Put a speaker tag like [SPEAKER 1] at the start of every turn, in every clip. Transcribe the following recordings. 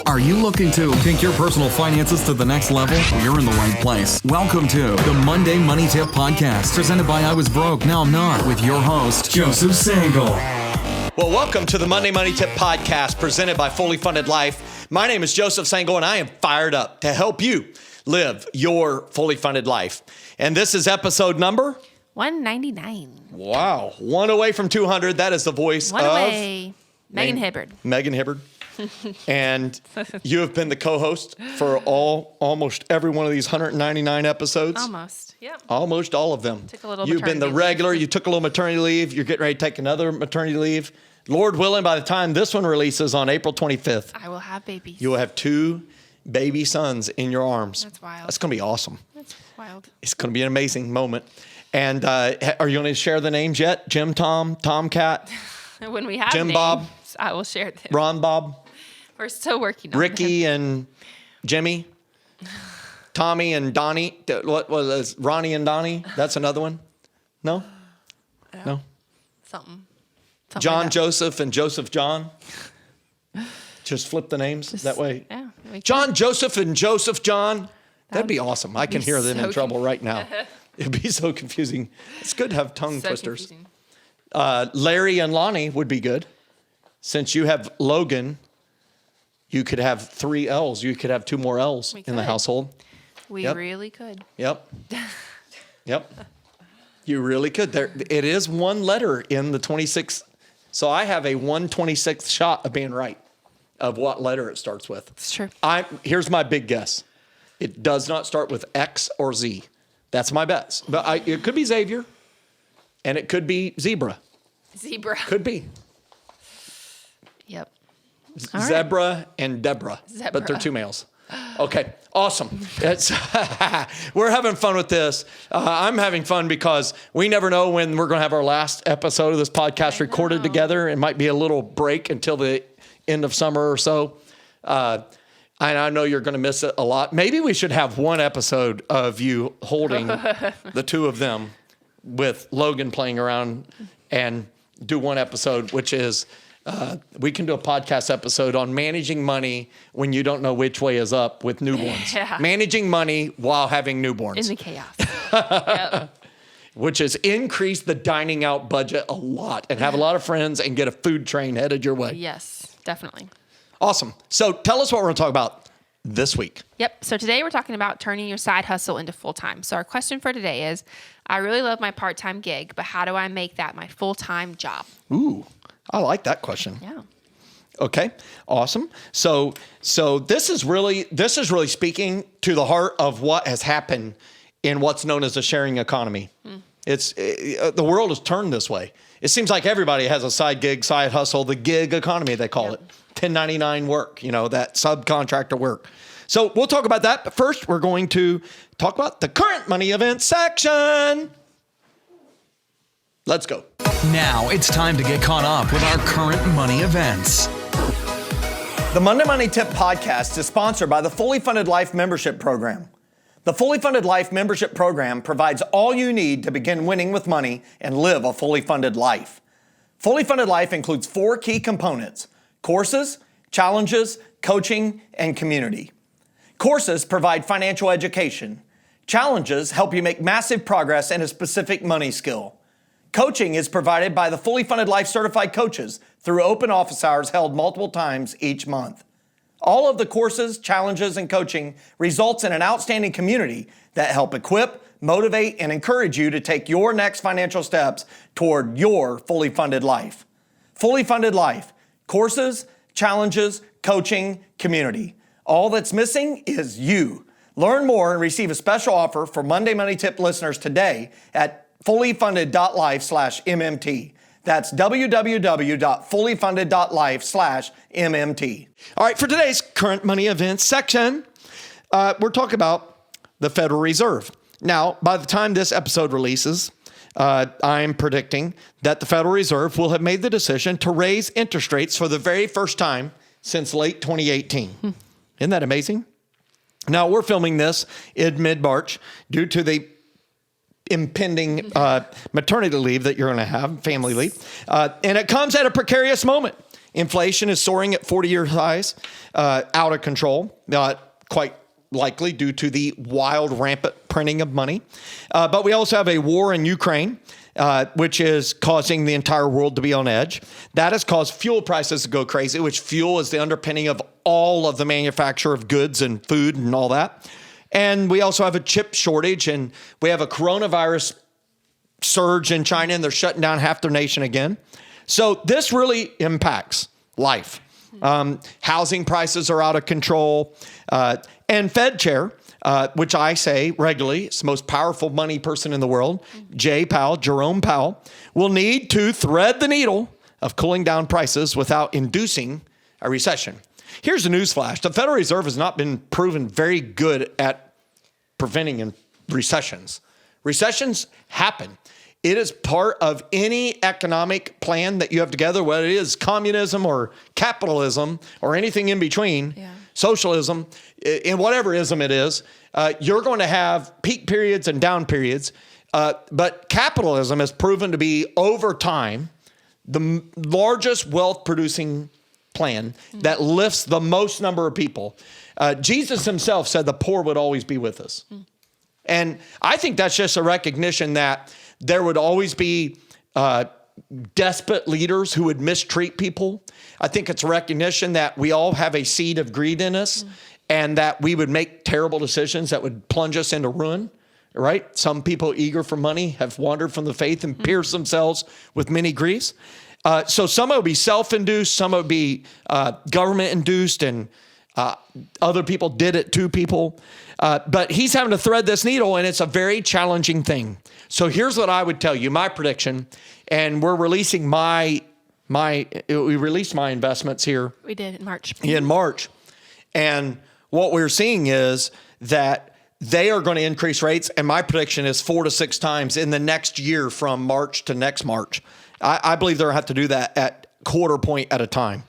[SPEAKER 1] Are you looking to take your personal finances to the next level? You're in the right place. Welcome to the Monday Money Tip Podcast, presented by I Was Broke, Now I'm Not, with your host, Joseph Sangle.
[SPEAKER 2] Well, welcome to the Monday Money Tip Podcast, presented by Fully Funded Life. My name is Joseph Sangle, and I am fired up to help you live your fully funded life. And this is episode number
[SPEAKER 3] 199.
[SPEAKER 2] Wow. One away from 200. That is the voice
[SPEAKER 3] One
[SPEAKER 2] of
[SPEAKER 3] away. Megan Hibbard.
[SPEAKER 2] Megan Hibbard. And you have been the co-host for almost every one of these 199 episodes.
[SPEAKER 3] Almost. Yep.
[SPEAKER 2] Almost all of them.
[SPEAKER 3] Took a little
[SPEAKER 2] You've been the
[SPEAKER 3] maternity
[SPEAKER 2] regular. You took a little maternity leave. You're getting ready to take another maternity leave. Lord willing, by the time this one releases on April 25th,
[SPEAKER 3] I will have babies.
[SPEAKER 2] you will have 2 baby sons in your arms.
[SPEAKER 3] That's wild.
[SPEAKER 2] That's going to be awesome.
[SPEAKER 3] That's wild.
[SPEAKER 2] It's going to be an amazing moment. And are you going to share the names yet? Jim, Tom, Tomcat,
[SPEAKER 3] When we have
[SPEAKER 2] Jim,
[SPEAKER 3] names,
[SPEAKER 2] Bob,
[SPEAKER 3] I will share them.
[SPEAKER 2] Ron, Bob,
[SPEAKER 3] We're still working on
[SPEAKER 2] Ricky,
[SPEAKER 3] them.
[SPEAKER 2] and Jimmy, Tommy and Donnie. What was it? Ronnie and Donnie? That's another one? No? No?
[SPEAKER 3] Something
[SPEAKER 2] John,
[SPEAKER 3] like that.
[SPEAKER 2] Joseph, and Joseph, John. Just flip the names that way.
[SPEAKER 3] Yeah.
[SPEAKER 2] John, Joseph, and Joseph, John. That'd be awesome. I can
[SPEAKER 3] be
[SPEAKER 2] hear them in
[SPEAKER 3] so
[SPEAKER 2] trouble right now. It'd be so confusing. It's good to have tongue
[SPEAKER 3] So
[SPEAKER 2] twisters.
[SPEAKER 3] confusing.
[SPEAKER 2] Larry and Lonnie would be good. Since you have Logan, you could have 3 L's. You could have 2 more L's
[SPEAKER 3] We
[SPEAKER 2] in the
[SPEAKER 3] could.
[SPEAKER 2] household.
[SPEAKER 3] We
[SPEAKER 2] Yep.
[SPEAKER 3] really could.
[SPEAKER 2] Yep. Yep. You really could. It is one letter in the 26th. So I have a 1/26th shot of being right of what letter it starts with.
[SPEAKER 3] It's true.
[SPEAKER 2] Here's my big guess. It does not start with X or Z. That's my bet. But it could be Xavier, and it could be Zebra.
[SPEAKER 3] Zebra.
[SPEAKER 2] Could be.
[SPEAKER 3] Yep. All right.
[SPEAKER 2] Zebra and Deborah,
[SPEAKER 3] Zebra.
[SPEAKER 2] but they're 2 males. Okay, awesome. We're having fun with this. I'm having fun because we never know when we're going to have our last episode of this podcast recorded together. It might be a little break until the end of summer or so. And I know you're going to miss it a lot. Maybe we should have one episode of you holding the 2 of them with Logan playing around, and do one episode, which is we can do a podcast episode on managing money when you don't know which way is up with newborns.
[SPEAKER 3] Yeah.
[SPEAKER 2] Managing money while having newborns.
[SPEAKER 3] In the chaos. Yep.
[SPEAKER 2] Which is increase the dining out budget a lot and have a lot of friends and get a food train headed your way.
[SPEAKER 3] Yes, definitely.
[SPEAKER 2] Awesome. So tell us what we're going to talk about this week.
[SPEAKER 3] Yep. So today we're talking about turning your side hustle into full-time. So our question for today is, I really love my part-time gig, but how do I make that my full-time job?
[SPEAKER 2] Ooh, I like that question.
[SPEAKER 3] Yeah.
[SPEAKER 2] Okay, awesome. So this is really speaking to the heart of what has happened in what's known as the sharing economy. It's the world has turned this way. It seems like everybody has a side gig, side hustle, the gig economy they call it. 1099 work, that subcontractor work. So we'll talk about that, but first we're going to talk about the current money event section. Let's go.
[SPEAKER 1] Now it's time to get caught up with our current money events.
[SPEAKER 2] The Monday Money Tip Podcast is sponsored by the Fully Funded Life Membership Program. The Fully Funded Life Membership Program provides all you need to begin winning with money and live a fully funded life. Fully Funded Life includes 4 key components: courses, challenges, coaching, and community. Courses provide financial education. Challenges help you make massive progress in a specific money skill. Coaching is provided by the Fully Funded Life Certified Coaches through open office hours held multiple times each month. All of the courses, challenges, and coaching results in an outstanding community that help equip, motivate, and encourage you to take your next financial steps toward your fully funded life. Fully Funded Life, courses, challenges, coaching, community. All that's missing is you. Learn more and receive a special offer for Monday Money Tip listeners today at fullyfunded.life/MMT. That's www.fullyfunded.life/MMT. All right, for today's current money events section, we're talking about the Federal Reserve. Now, by the time this episode releases, I'm predicting that the Federal Reserve will have made the decision to raise interest rates for the very first time since late 2018. Isn't that amazing? Now, we're filming this in mid-March due to the impending maternity leave that you're going to have, family leave. And it comes at a precarious moment Inflation is soaring at 40-year highs, out of control, quite likely due to the wild, rampant printing of money. But we also have a war in Ukraine, which is causing the entire world to be on edge. That has caused fuel prices to go crazy, which fuel is the underpinning of all of the manufacture of goods and food and all that. And we also have a chip shortage, and we have a coronavirus surge in China, and they're shutting down half their nation again. So this really impacts life. Housing prices are out of control. And Fed Chair, which I say regularly, it's the most powerful money person in the world, Jerome Powell, will need to thread the needle of cooling down prices without inducing a recession. Here's the newsflash. The Federal Reserve has not been proven very good at preventing recessions. Recessions happen. It is part of any economic plan that you have together, whether it is communism or capitalism or anything in between, socialism, in whatever ism it is, you're going to have peak periods and down periods. But capitalism has proven to be, over time, the largest wealth-producing plan that lifts the most number of people. Jesus himself said the poor would always be with us. And I think that's just a recognition that there would always be desperate leaders who would mistreat people. I think it's a recognition that we all have a seed of greed in us and that we would make terrible decisions that would plunge us into ruin, right? Some people eager for money have wandered from the faith and pierced themselves with many griefs. So some would be self-induced, some would be government-induced, and other people did it to people. But he's having to thread this needle, and it's a very challenging thing. So here's what I would tell you, my prediction, and we're releasing we released my investments here.
[SPEAKER 3] We did in March.
[SPEAKER 2] In March. And what we're seeing is that they are going to increase rates, and my prediction is 4 to 6 times in the next year from March to next March. I believe they'll have to do that at quarter point at a time.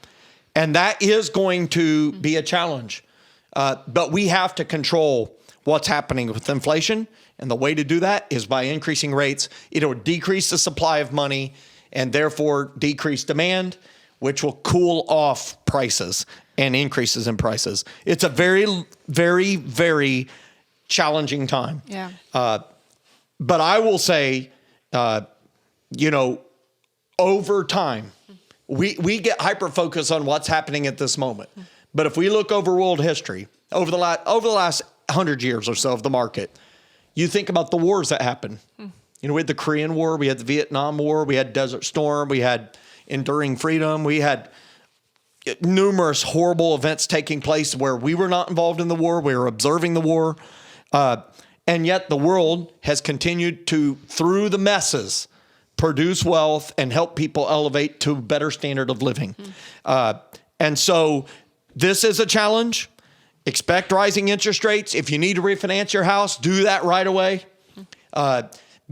[SPEAKER 2] And that is going to be a challenge. But we have to control what's happening with inflation. And the way to do that is by increasing rates. It'll decrease the supply of money and therefore decrease demand, which will cool off prices and increases in prices. It's a very, very, very challenging time.
[SPEAKER 3] Yeah.
[SPEAKER 2] But I will say, over time, we get hyper-focused on what's happening at this moment. But if we look over world history, over the last 100 years or so of the market, you think about the wars that happened. We had the Korean War, we had the Vietnam War, we had Desert Storm, we had Enduring Freedom, we had numerous horrible events taking place where we were not involved in the war, we were observing the war. And yet the world has continued to, through the messes, produce wealth and help people elevate to a better standard of living. And so this is a challenge. Expect rising interest rates. If you need to refinance your house, do that right away.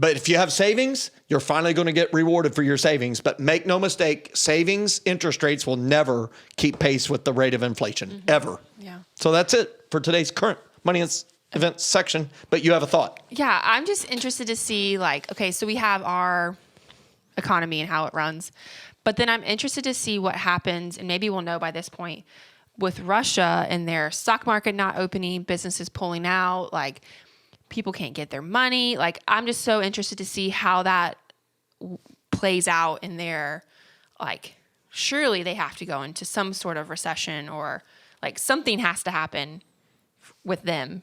[SPEAKER 2] But if you have savings, you're finally going to get rewarded for your savings. But make no mistake, savings interest rates will never keep pace with the rate of inflation, ever.
[SPEAKER 3] Yeah.
[SPEAKER 2] So that's it for today's current money and events section. But you have a thought.
[SPEAKER 3] Yeah, I'm just interested to see, so we have our economy and how it runs. But then I'm interested to see what happens, and maybe we'll know by this point, with Russia and their stock market not opening, businesses pulling out, people can't get their money. I'm just so interested to see how that plays out in their, surely they have to go into some sort of recession or something has to happen with them.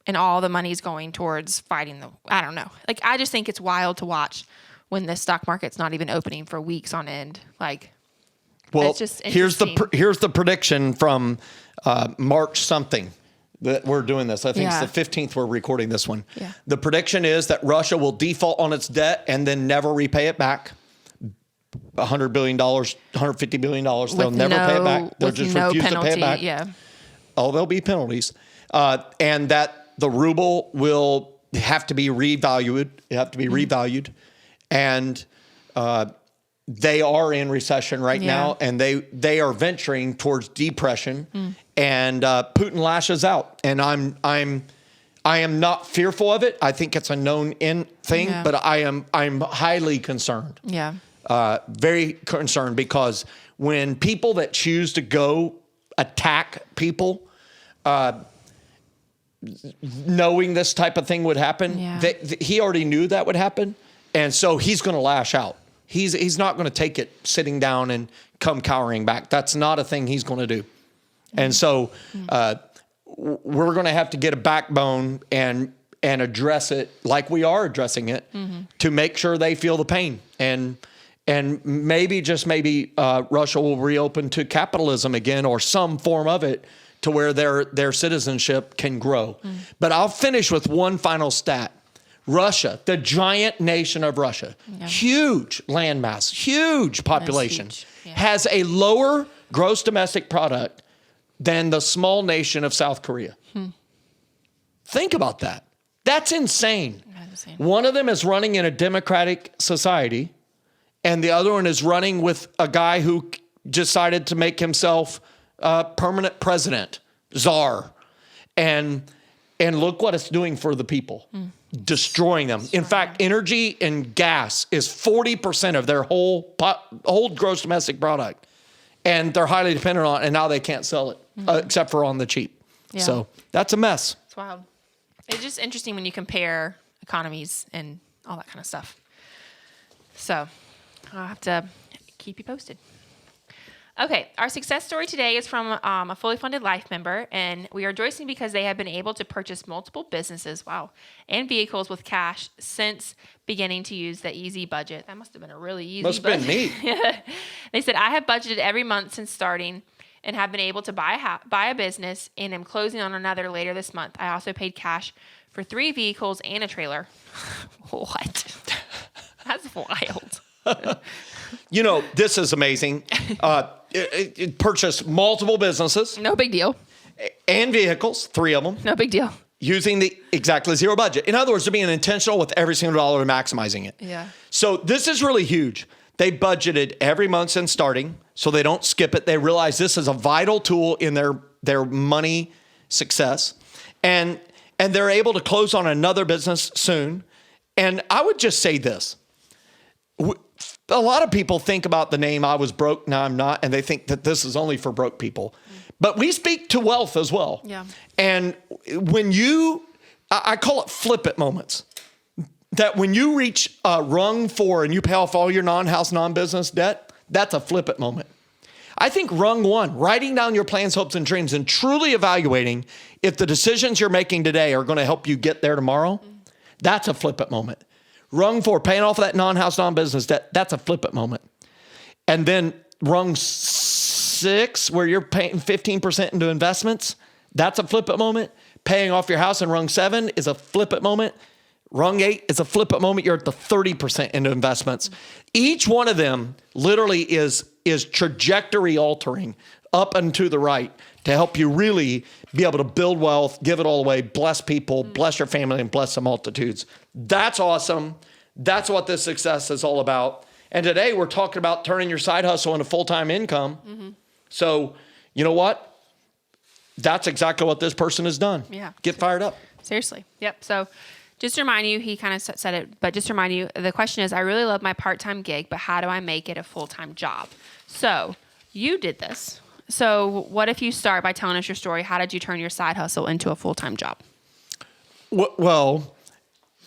[SPEAKER 3] And all the money's going towards fighting I don't know. I just think it's wild to watch when the stock market's not even opening for weeks on end.
[SPEAKER 2] Well,
[SPEAKER 3] it's just
[SPEAKER 2] here's the prediction from March something that we're doing this. I think it's the 15th we're recording this one.
[SPEAKER 3] Yeah.
[SPEAKER 2] The prediction is that Russia will default on its debt and then never repay it back. $100 billion, $150 billion. They'll never pay it back. They'll just refuse to pay it back.
[SPEAKER 3] Yeah.
[SPEAKER 2] Oh, there'll be penalties. And that the ruble will have to be revalued. And they are in recession right now, and they are venturing towards depression. And Putin lashes out, and I am not fearful of it. I think it's a known thing, but I'm highly concerned.
[SPEAKER 3] Yeah.
[SPEAKER 2] Very concerned because when people that choose to go attack people, knowing this type of thing would happen, he already knew that would happen. And so he's going to lash out. He's not going to take it sitting down and come cowering back. That's not a thing he's going to do. And so we're going to have to get a backbone and address it like we are addressing it to make sure they feel the pain. And maybe, just maybe, Russia will reopen to capitalism again, or some form of it, to where their citizenship can grow. But I'll finish with one final stat. Russia, the giant nation of Russia, huge landmass, huge population, has a lower gross domestic product than the small nation of South Korea. Think about that. That's insane. One of them is running in a democratic society, and the other one is running with a guy who decided to make himself permanent president, czar. And look what it's doing for the people. Destroying them. In fact, energy and gas is 40% of their whole gross domestic product. And they're highly dependent on it, and now they can't sell it, except for on the cheap. Yeah. So that's a mess.
[SPEAKER 3] It's wild. It's just interesting when you compare economies and all that kind of stuff. So I'll have to keep you posted. Okay, our success story today is from a fully funded life member, and we are rejoicing because they have been able to purchase multiple businesses, and vehicles with cash since beginning to use the easy budget. That must have been a really easy budget.
[SPEAKER 2] Must have been neat.
[SPEAKER 3] They said, I have budgeted every month since starting and have been able to buy a business, and am closing on another later this month. I also paid cash for 3 vehicles and a trailer. What? That's wild.
[SPEAKER 2] You know, this is amazing. It purchased multiple businesses.
[SPEAKER 3] No big deal.
[SPEAKER 2] And vehicles, 3 of them.
[SPEAKER 3] No big deal.
[SPEAKER 2] Using the exactly zero budget. In other words, they're being intentional with every single dollar and maximizing it.
[SPEAKER 3] Yeah.
[SPEAKER 2] So this is really huge. They budgeted every month since starting, so they don't skip it. They realize this is a vital tool in their money success. And they're able to close on another business soon. And I would just say this. A lot of people think about the name I Was Broke, Now I'm Not, and they think that this is only for broke people. But we speak to wealth as well.
[SPEAKER 3] Yeah.
[SPEAKER 2] And when I call it flip it moments. That when you reach rung 4 and you pay off all your non-house, non-business debt, that's a flip it moment. I think rung 1, writing down your plans, hopes, and dreams, and truly evaluating if the decisions you're making today are going to help you get there tomorrow, that's a flip it moment. Rung 4, paying off that non-house, non-business debt, that's a flip it moment. And then rung 6, where you're paying 15% into investments, that's a flip it moment. Paying off your house in rung 7 is a flip it moment. Rung 8 is a flip it moment. You're at the 30% into investments. Each one of them literally is trajectory altering up and to the right to help you really be able to build wealth, give it all away, bless people, bless your family, and bless the multitudes. That's awesome. That's what this success is all about. And today we're talking about turning your side hustle into full-time income. So you know what? That's exactly what this person has done.
[SPEAKER 3] Yeah.
[SPEAKER 2] Get fired up.
[SPEAKER 3] Seriously. Yep. So just to remind you, he kind of said it, but just to remind you, the question is, I really love my part-time gig, but how do I make it a full-time job? So you did this. So what if you start by telling us your story? How did you turn your side hustle into a full-time job?
[SPEAKER 2] Well,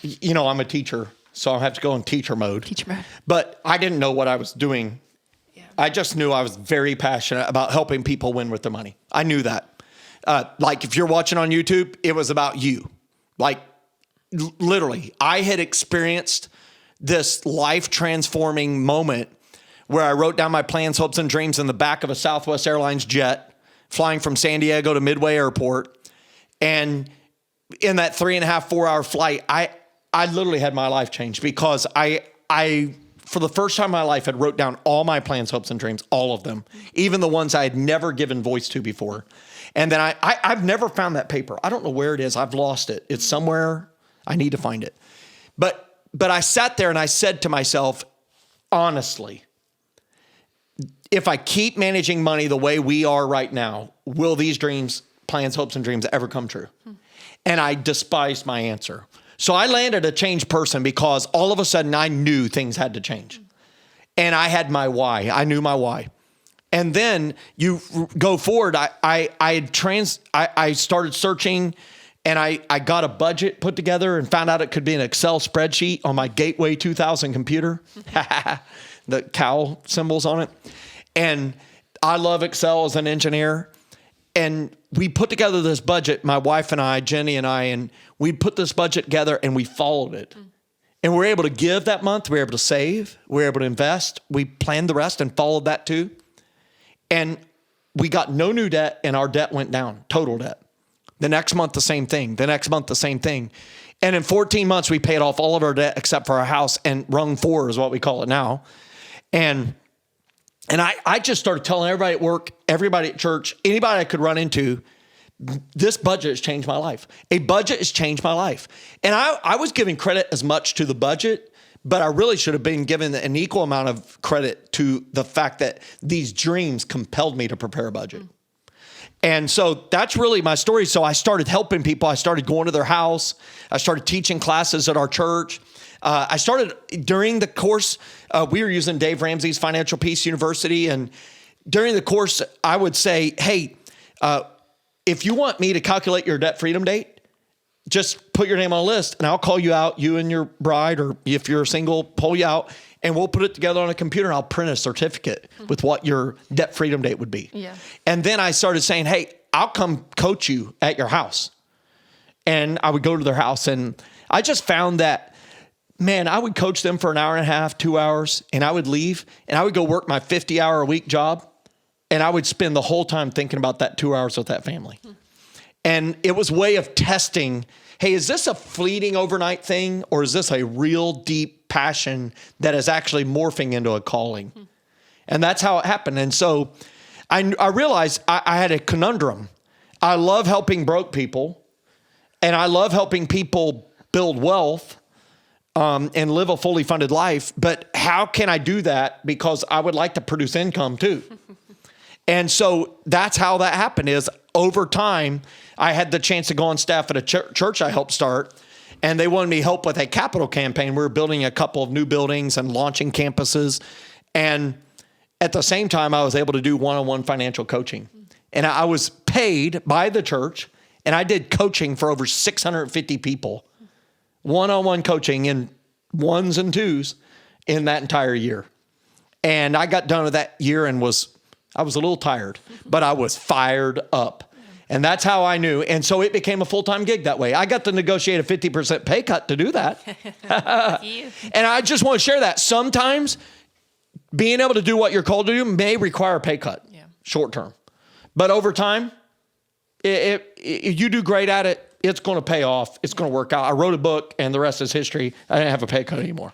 [SPEAKER 2] you know, I'm a teacher, so I have to go in teacher mode.
[SPEAKER 3] Teacher mode.
[SPEAKER 2] But I didn't know what I was doing.
[SPEAKER 3] Yeah.
[SPEAKER 2] I just knew I was very passionate about helping people win with their money. I knew that. Like if you're watching on YouTube, it was about you. Like literally, I had experienced this life-transforming moment where I wrote down my plans, hopes, and dreams in the back of a Southwest Airlines jet, flying from San Diego to Midway Airport. And in that 3.5, 4-hour flight, I literally had my life changed because I, for the first time in my life, had wrote down all my plans, hopes, and dreams, all of them, even the ones I had never given voice to before. And then I've never found that paper. I don't know where it is. I've lost it. It's somewhere. I need to find it. But I sat there and I said to myself, honestly, if I keep managing money the way we are right now, will these dreams, plans, hopes, and dreams ever come true? And I despised my answer. So I landed a changed person because all of a sudden I knew things had to change. And I had my why. I knew my why. And then you go forward. I started searching, and I got a budget put together and found out it could be an Excel spreadsheet on my Gateway 2000 computer, the cow symbols on it. And I love Excel as an engineer. And we put together this budget, my wife and I, Jenny and I, and we put this budget together and we followed it. And we were able to give that month. We were able to save. We were able to invest. We planned the rest and followed that too. And we got no new debt, and our debt went down, total debt. The next month, the same thing. The next month, the same thing. And in 14 months, we paid off all of our debt except for our house, and rung 4 is what we call it now. And I just started telling everybody at work, everybody at church, anybody I could run into, this budget has changed my life. A budget has changed my life. And I was giving credit as much to the budget, but I really should have been given an equal amount of credit to the fact that these dreams compelled me to prepare a budget. And so that's really my story. So I started helping people. I started going to their house. I started teaching classes at our church. I started during the course, we were using Dave Ramsey's Financial Peace University. And during the course, I would say, hey, if you want me to calculate your debt freedom date, just put your name on a list and I'll call you out, you and your bride, or if you're single, pull you out, and we'll put it together on a computer and I'll print a certificate with what your debt freedom date would be. Yeah. And then I started saying, hey, I'll come coach you at your house. And I would go to their house, and I just found that, man, I would coach them for an hour and a half, 2 hours, and I would leave and I would go work my 50-hour-a-week job. And I would spend the whole time thinking about that 2 hours with that family. And it was a way of testing, hey, is this a fleeting overnight thing, or is this a real deep passion that is actually morphing into a calling? And that's how it happened. And so I realized I had a conundrum. I love helping broke people, and I love helping people build wealth and live a fully funded life. But how can I do that? Because I would like to produce income too. And so that's how that happened. Is over time, I had the chance to go on staff at a church I helped start, and they wanted me help with a capital campaign. We were building a couple of new buildings and launching campuses. And at the same time, I was able to do one-on-one financial coaching. And I was paid by the church, and I did coaching for over 650 people, one-on-one coaching in ones and twos in that entire year. And I got done with that year and I was a little tired, but I was fired up. And that's how I knew. And so it became a full-time gig that way. I got to negotiate a 50% pay cut to do that. And I just want to share that. Sometimes being able to do what you're called to do may require a pay cut, short term. But over time, if you do great at it, it's going to pay off. It's going to work out. I wrote a book, and the rest is history. I didn't have a pay cut anymore.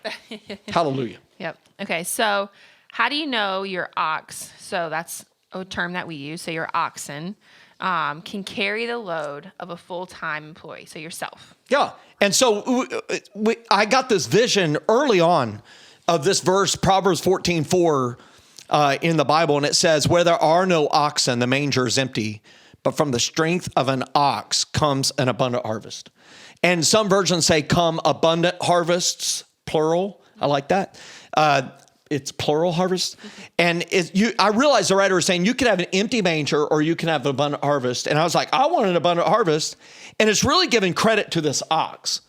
[SPEAKER 2] Hallelujah.
[SPEAKER 3] Yep. Okay, so how do you know your ox? So that's a term that we use. So your oxen can carry the load of a full-time employee, so yourself.
[SPEAKER 2] Yeah. And so I got this vision early on of this verse, Proverbs 14:4 in the Bible. And it says, where there are no oxen, the manger is empty, but from the strength of an ox comes an abundant harvest. And some versions say come abundant harvests, plural. I like that. It's plural harvest. And I realized the writer was saying you could have an empty manger or you can have an abundant harvest. And I was like, I want an abundant harvest. And it's really giving credit to this ox.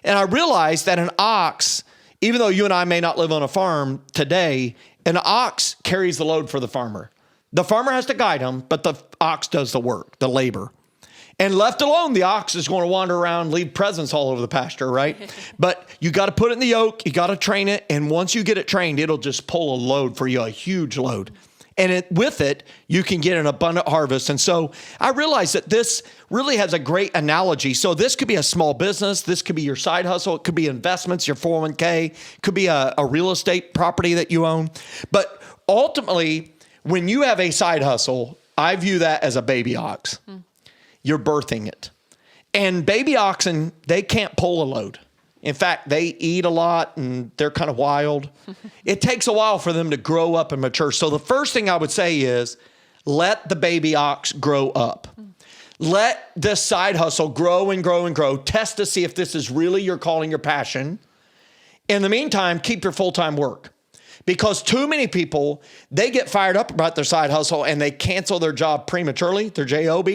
[SPEAKER 2] And I realized that an ox, even though you and I may not live on a farm today, an ox carries the load for the farmer. The farmer has to guide him, but the ox does the work, the labor. And left alone, the ox is going to wander around, leave presents all over the pasture, right? But you got to put it in the yoke. You got to train it. And once you get it trained, it'll just pull a load for you, a huge load. And with it, you can get an abundant harvest. And so I realized that this really has a great analogy. So this could be a small business. This could be your side hustle. It could be investments, your 401k. It could be a real estate property that you own. But ultimately, when you have a side hustle, I view that as a baby ox. You're birthing it. And baby oxen, they can't pull a load. In fact, they eat a lot and they're kind of wild. It takes a while for them to grow up and mature. So the first thing I would say is let the baby ox grow up. Let this side hustle grow and grow and grow. Test to see if this is really your calling, your passion. In the meantime, keep your full-time work. because too many people, they get fired up about their side hustle and they cancel their job prematurely, their job,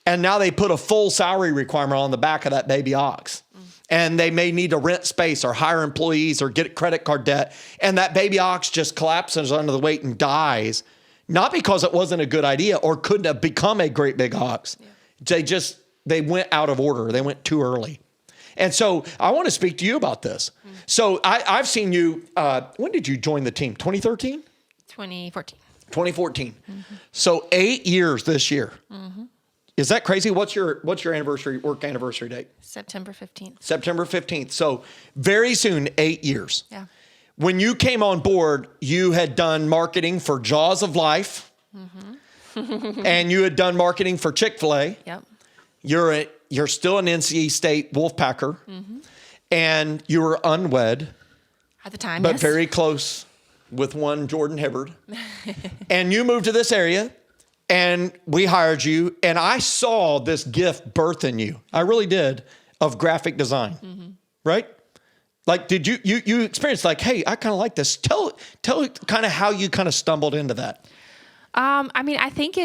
[SPEAKER 2] and now they put a full salary requirement on the back of that baby ox. And they may need to rent space or hire employees or get credit card debt. And that baby ox just collapses under the weight and dies, not because it wasn't a good idea or couldn't have become a great big ox. Yeah. They went out of order. They went too early. And so I want to speak to you about this. So I've seen you, when did you join the team? 2013?
[SPEAKER 3] 2014.
[SPEAKER 2] 2014. So 8 years this year. Is that crazy? What's your anniversary, work anniversary date?
[SPEAKER 3] September 15th.
[SPEAKER 2] September 15th. So very soon, 8 years.
[SPEAKER 3] Yeah.
[SPEAKER 2] When you came on board, you had done marketing for Jaws of Life. And you had done marketing for Chick-fil-A.
[SPEAKER 3] Yep.
[SPEAKER 2] You're still an NC State Wolfpacker. And you were unwed.
[SPEAKER 3] At the time,
[SPEAKER 2] but
[SPEAKER 3] yes.
[SPEAKER 2] very close with one Jordan Hibbard. And you moved to this area. And we hired you, and I saw this gift birth in you. I really did, of graphic design, right? Like, did you experienced like, hey, I kind of like this. Tell kind of how you kind of stumbled into that.
[SPEAKER 3] I mean, I think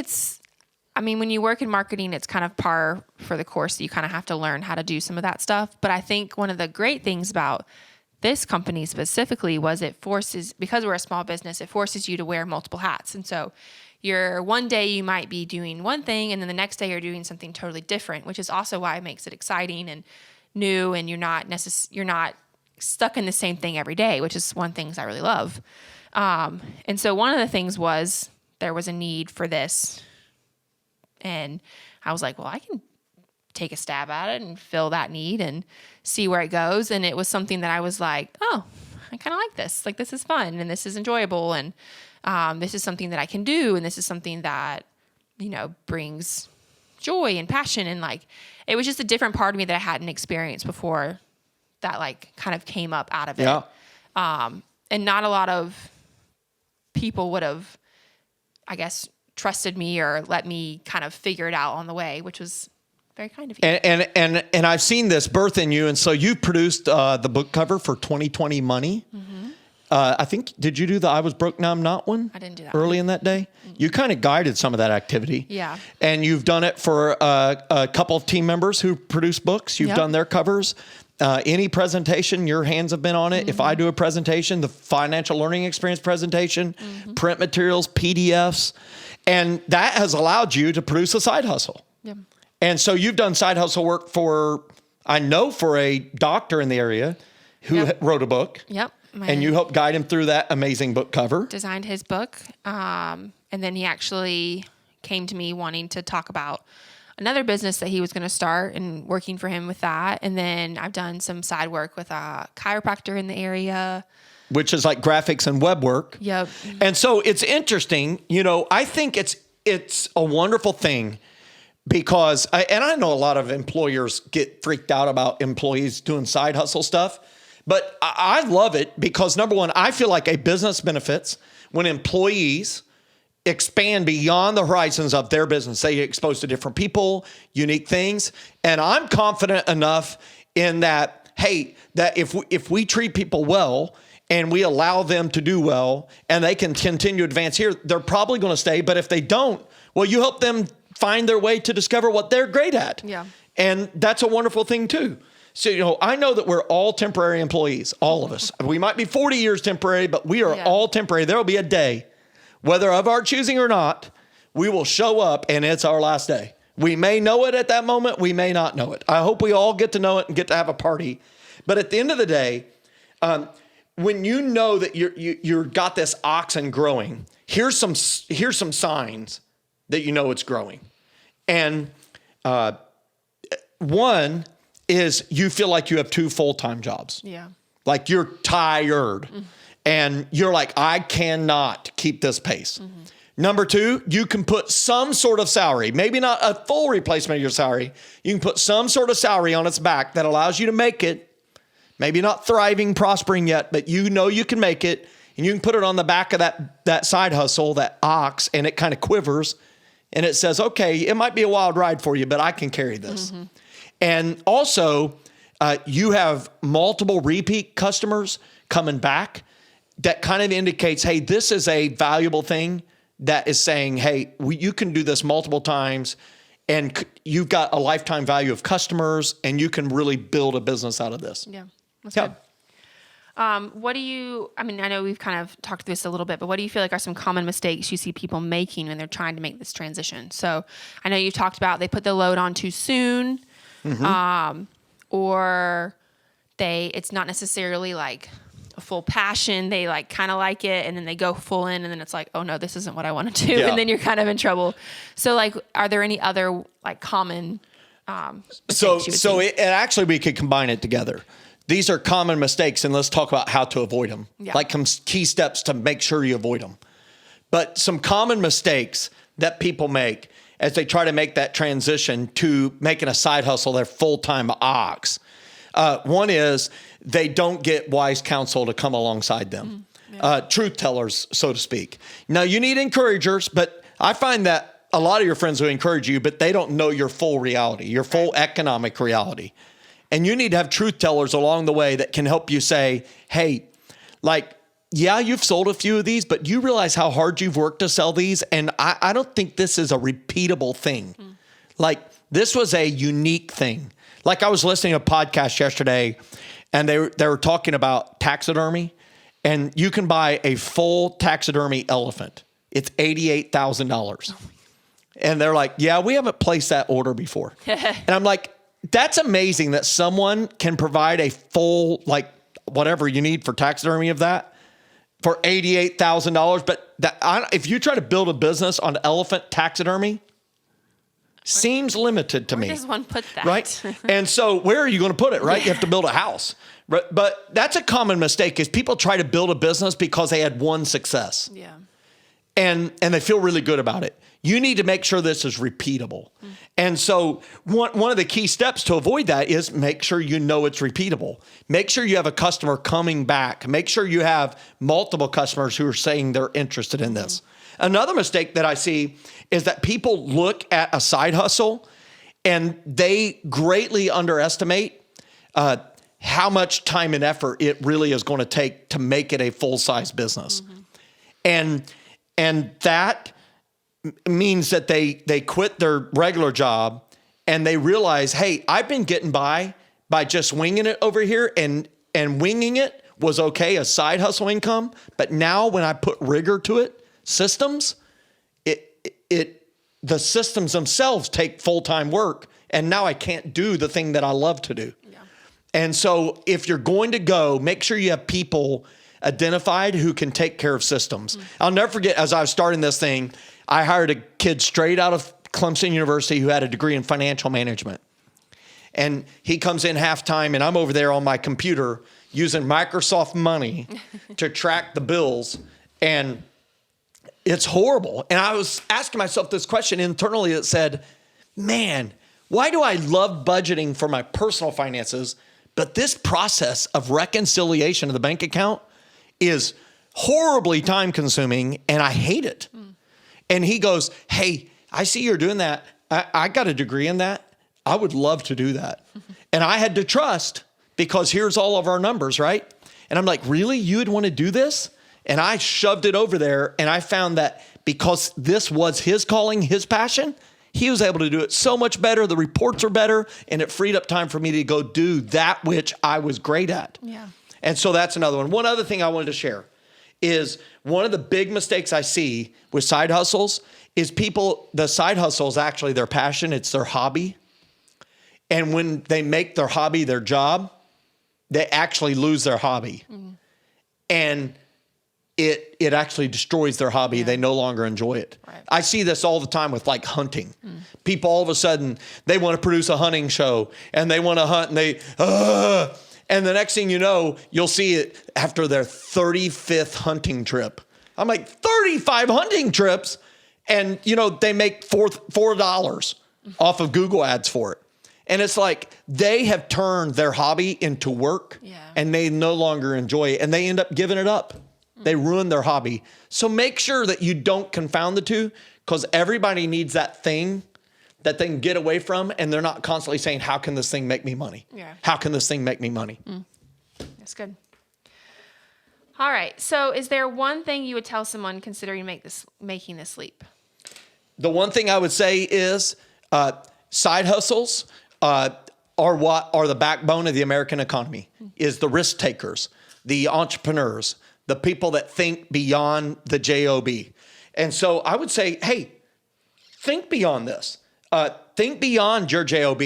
[SPEAKER 3] when you work in marketing, it's kind of par for the course. You kind of have to learn how to do some of that stuff. But I think one of the great things about this company specifically was because we're a small business, it forces you to wear multiple hats. And so one day you might be doing one thing, and then the next day you're doing something totally different, which is also why it makes it exciting and new, and you're not stuck in the same thing every day, which is one of the things I really love. And so one of the things was there was a need for this, and I was like, well, I can take a stab at it and fill that need and see where it goes. And it was something that I was like, oh, I kind of like this. Like, this is fun, and this is enjoyable, and this is something that I can do, and this is something that, brings joy and passion. And like, it was just a different part of me that I hadn't experienced before that like kind of came up out of it.
[SPEAKER 2] Yeah.
[SPEAKER 3] And not a lot of people would have, I guess, trusted me or let me kind of figure it out on the way, which was very kind of you.
[SPEAKER 2] And I've seen this birth in you. And so you produced the book cover for 2020 Money. I think, did you do the I Was Broke Now I'm Not one?
[SPEAKER 3] I didn't do that
[SPEAKER 2] early in that day. You kind of guided some of that activity.
[SPEAKER 3] Yeah.
[SPEAKER 2] And you've done it for a couple of team members who produce books. You've done their covers. Any presentation, your hands have been on it. If I do a presentation, the financial learning experience presentation, print materials, PDFs, and that has allowed you to produce a side hustle.
[SPEAKER 3] Yeah.
[SPEAKER 2] And so you've done side hustle work for a doctor in the area who wrote a book.
[SPEAKER 3] Yep.
[SPEAKER 2] And you helped guide him through that amazing book cover.
[SPEAKER 3] Designed his book. And then he actually came to me wanting to talk about another business that he was going to start and working for him with that. And then I've done some side work with a chiropractor in the area.
[SPEAKER 2] Which is like graphics and web work.
[SPEAKER 3] Yep.
[SPEAKER 2] And so it's interesting. I think it's a wonderful thing because, I know a lot of employers get freaked out about employees doing side hustle stuff. But I love it because, number one, I feel like a business benefits when employees expand beyond the horizons of their business. They get exposed to different people, unique things. And I'm confident enough in that, hey, that if we treat people well and we allow them to do well and they can continue to advance here, they're probably going to stay. But if they don't, well, you help them find their way to discover what they're great at.
[SPEAKER 3] Yeah.
[SPEAKER 2] And that's a wonderful thing, too. So, I know that we're all temporary employees, all of us. We might be 40 years temporary, but we are all temporary. There will be a day, whether of our choosing or not, we will show up and it's our last day. We may know it at that moment. We may not know it. I hope we all get to know it and get to have a party. But at the end of the day, when you know that you're got this oxen growing, here's some signs that you know it's growing. And one is you feel like you have two full-time jobs.
[SPEAKER 3] Yeah.
[SPEAKER 2] Like you're tired and you're like, I cannot keep this pace. Number two, you can put some sort of salary, maybe not a full replacement of your salary. You can put some sort of salary on its back that allows you to make it. Maybe not thriving, prospering yet, but you know you can make it. And you can put it on the back of that side hustle, that ox, and it kind of quivers. And it says, okay, it might be a wild ride for you, but I can carry this. And also, you have multiple repeat customers coming back. that kind of indicates, hey, this is a valuable thing that is saying, hey, you can do this multiple times and you've got a lifetime value of customers and you can really build a business out of this.
[SPEAKER 3] Yeah, that's good. I know we've kind of talked through this a little bit, but what do you feel like are some common mistakes you see people making when they're trying to make this transition? So I know you've talked about they put the load on too soon, or it's not necessarily like a full passion. They like kind of like it and then they go full in and then it's like, oh no, this isn't what I want to do. Yeah. And then you're kind of in trouble. So like, are there any other like common,
[SPEAKER 2] so it actually, we could combine it together. These are common mistakes, and let's talk about how to avoid them. Yeah. Like some key steps to make sure you avoid them. But some common mistakes that people make as they try to make that transition to making a side hustle their full-time ox. One is they don't get wise counsel to come alongside them. Truth tellers, so to speak. Now, you need encouragers, but I find that a lot of your friends will encourage you, but they don't know your full reality, your full economic reality. And you need to have truth tellers along the way that can help you say, hey, like, yeah, you've sold a few of these, but you realize how hard you've worked to sell these. And I don't think this is a repeatable thing. Like, this was a unique thing. Like, I was listening to a podcast yesterday and they were talking about taxidermy, and you can buy a full taxidermy elephant. It's $88,000. And they're like, yeah, we haven't placed that order before. And I'm like, that's amazing that someone can provide a full, like, whatever you need for taxidermy of that for $88,000. But if you try to build a business on elephant taxidermy, seems limited to me.
[SPEAKER 3] Where does one put that?
[SPEAKER 2] Right? And so where are you going to put it, right? Yeah. You have to build a house. But that's a common mistake is people try to build a business because they had one success.
[SPEAKER 3] Yeah.
[SPEAKER 2] And they feel really good about it. You need to make sure this is repeatable. And so one of the key steps to avoid that is make sure you know it's repeatable. Make sure you have a customer coming back. Make sure you have multiple customers who are saying they're interested in this. Another mistake that I see is that people look at a side hustle and they greatly underestimate how much time and effort it really is going to take to make it a full-size business. And that means that they quit their regular job and they realize, hey, I've been getting by just winging it over here, and winging it was okay, a side hustle income. But now when I put rigor to it, systems, the systems themselves take full-time work, and now I can't do the thing that I love to do. Yeah. And so if you're going to go, make sure you have people identified who can take care of systems. I'll never forget, as I was starting this thing, I hired a kid straight out of Clemson University who had a degree in financial management. And he comes in halftime, and I'm over there on my computer using Microsoft Money to track the bills. And it's horrible. And I was asking myself this question internally that said, man, why do I love budgeting for my personal finances, but this process of reconciliation of the bank account is horribly time consuming and I hate it. And he goes, hey, I see you're doing that. I got a degree in that. I would love to do that. And I had to trust, because here's all of our numbers, right? And I'm like, really? You would want to do this? And I shoved it over there, and I found that because this was his calling, his passion, he was able to do it so much better. The reports are better, and it freed up time for me to go do that which I was great at. Yeah. And so that's another one. One other thing I wanted to share is one of the big mistakes I see with side hustles is the side hustle is actually their passion. It's their hobby. And when they make their hobby their job, they actually lose their hobby. And it actually destroys their hobby. Yeah. They no longer enjoy it. Right. I see this all the time with like hunting. People all of a sudden, they want to produce a hunting show and they want to hunt and and the next thing you know, you'll see it after their 35th hunting trip. I'm like, 35 hunting trips? And they make $4 off of Google ads for it. And it's like they have turned their hobby into work, and they no longer enjoy it, and they end up giving it up. They ruin their hobby. So make sure that you don't confound the two, because everybody needs that thing that they can get away from, and they're not constantly saying, how can this thing make me money? Yeah. How can this thing make me money?
[SPEAKER 3] That's good. All right. So is there one thing you would tell someone considering making this leap?
[SPEAKER 2] The one thing I would say is side hustles are the backbone of the American economy, is the risk takers, the entrepreneurs, the people that think beyond the job. And so I would say, hey, think beyond this. Think beyond your job,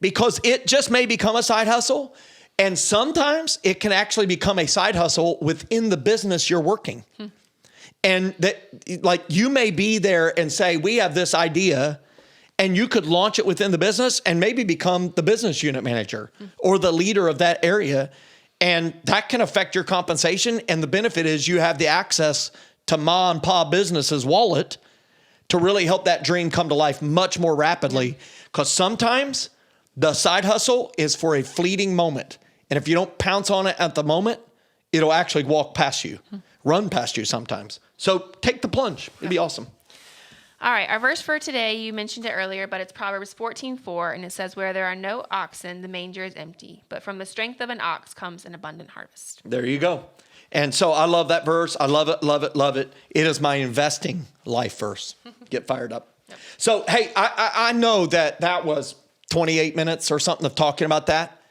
[SPEAKER 2] because it just may become a side hustle. And sometimes it can actually become a side hustle within the business you're working. And that, like, you may be there and say, we have this idea, and you could launch it within the business and maybe become the business unit manager or the leader of that area. And that can affect your compensation. And the benefit is you have the access to ma and pa business's wallet to really help that dream come to life much more rapidly. Because sometimes the side hustle is for a fleeting moment. And if you don't pounce on it at the moment, it'll actually walk past you, run past you sometimes. So take the plunge. It'd be awesome.
[SPEAKER 3] All right. Our verse for today, you mentioned it earlier, but it's Proverbs 14:4, and it says, where there are no oxen, the manger is empty, but from the strength of an ox comes an abundant harvest.
[SPEAKER 2] There you go. And so I love that verse. I love it, love it, love it. It is my investing life verse. Get fired up. Yep. So, hey, I know that was 28 minutes or something of talking about that.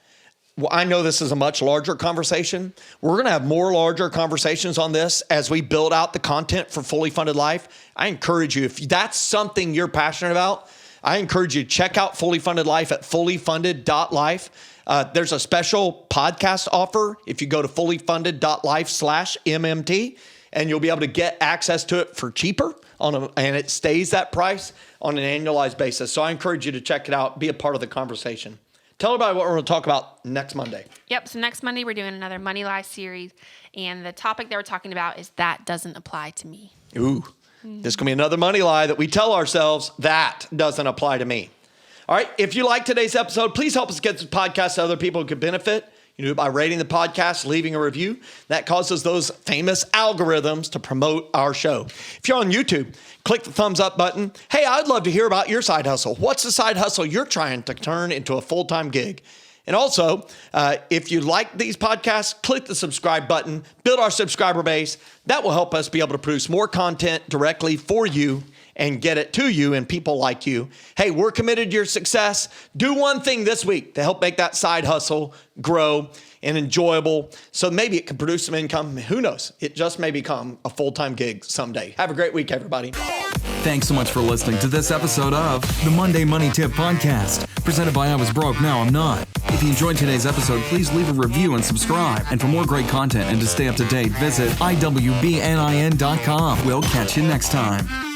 [SPEAKER 2] Well, I know this is a much larger conversation. We're going to have more larger conversations on this as we build out the content for Fully Funded Life. I encourage you, if that's something you're passionate about, I encourage you to check out Fully Funded Life at fullyfunded.life. There's a special podcast offer if you go to fullyfunded.life/MMT, and you'll be able to get access to it for cheaper and it stays that price on an annualized basis. So I encourage you to check it out, be a part of the conversation. Tell everybody what we're going to talk about next Monday.
[SPEAKER 3] Yep. So next Monday, we're doing another Money Life series. And the topic that we're talking about is that doesn't apply to me.
[SPEAKER 2] Ooh, this is going to be another money lie that we tell ourselves that doesn't apply to me. All right. If you like today's episode, please help us get this podcast to other people who could benefit. You do it by rating the podcast, leaving a review. That causes those famous algorithms to promote our show. If you're on YouTube, click the thumbs up button. Hey, I'd love to hear about your side hustle. What's the side hustle you're trying to turn into a full-time gig? And also, if you like these podcasts, click the subscribe button, build our subscriber base. That will help us be able to produce more content directly for you and get it to you and people like you. Hey, we're committed to your success. Do one thing this week to help make that side hustle grow and enjoyable, so maybe it can produce some income. Who knows? It just may become a full-time gig someday. Have a great week, everybody.
[SPEAKER 1] Thanks so much for listening to this episode of the Monday Money Tip Podcast, presented by I Was Broke, Now I'm Not. If you enjoyed today's episode, please leave a review and subscribe. And for more great content and to stay up to date, visit iwbnin.com. We'll catch you next time.